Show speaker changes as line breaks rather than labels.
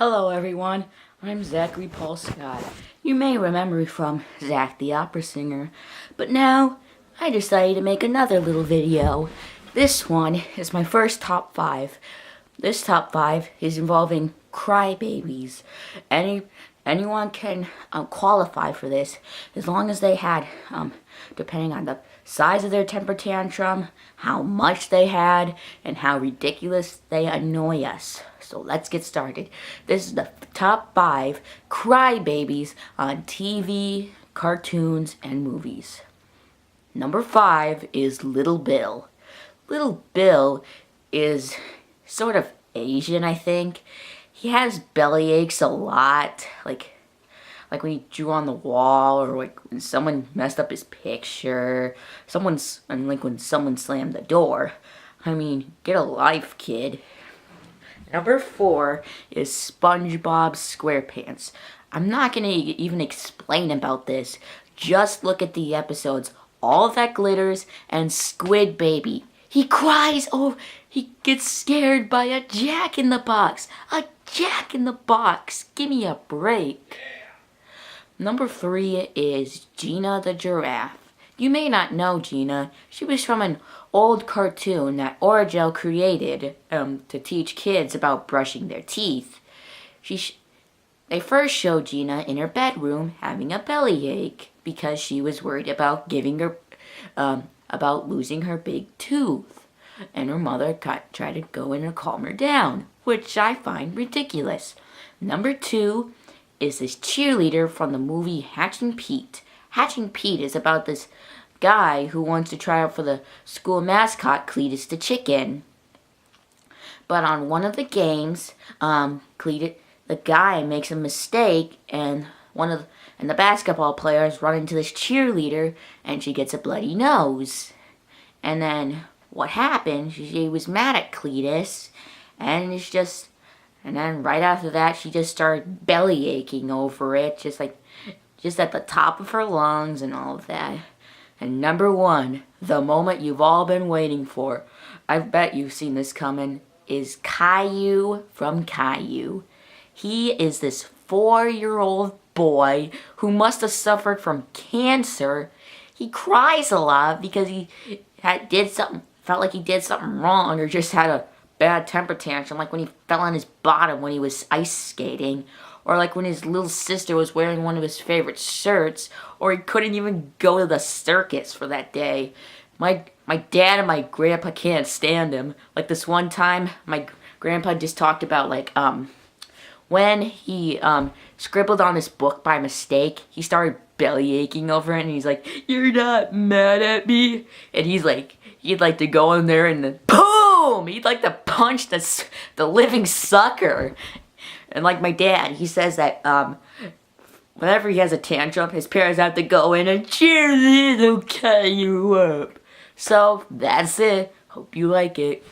Hello everyone, I'm Zachary Paul Scott. You may remember me from Zach the Opera Singer, but now I decided to make another little video. This one is my first top 5. This top 5 is involving crybabies. Anyone can qualify for this as long as they had, depending on the size of their temper tantrum, how much they had, and how ridiculous they annoy us. So let's get started. This is the top 5 crybabies on TV, cartoons, and movies. Number 5 is Little Bill. Little Bill is sort of Asian, I think. He has belly aches a lot, like when he drew on the wall, or like when someone messed up his picture, when someone slammed the door. I mean, get a life, kid. Number 4 is SpongeBob SquarePants. I'm not gonna even explain about this. Just look at the episodes. All That Glitters and Squid Baby. He cries. Oh, he gets scared by a Jack-in-the-Box. A Jack-in-the-Box. Give me a break. Number 3 is Gina the Giraffe. You may not know Gina. She was from an old cartoon that Origel created to teach kids about brushing their teeth. They first showed Gina in her bedroom having a bellyache because she was worried about about losing her big tooth. And her mother tried to go in and calm her down, which I find ridiculous. Number 2 is this cheerleader from the movie Hatching Pete. Hatching Pete is about this guy who wants to try out for the school mascot, Cletus the Chicken. But on one of the games, the guy makes a mistake, and the basketball players run into this cheerleader, and she gets a bloody nose. And then what happened? She was mad at Cletus, and then right after that, she just started belly aching over it, just at the top of her lungs and all of that. And number 1, the moment you've all been waiting for, I bet you've seen this coming, is Caillou from Caillou. He is this 4-year-old boy who must have suffered from cancer. He cries a lot because he felt like he did something wrong, or just had a bad temper tantrum, like when he fell on his bottom when he was ice skating, or like when his little sister was wearing one of his favorite shirts, or he couldn't even go to the circus for that day. My dad and my grandpa can't stand him. Like this one time, my grandpa just talked about when he scribbled on his book by mistake, he started belly aching over it, and he's like, "You're not mad at me?" And he'd like to go in there and then boom! He'd like to punch the living sucker. And like my dad, he says that whenever he has a tantrum, his parents have to go in and cheer little Caillou up. So that's it. Hope you like it.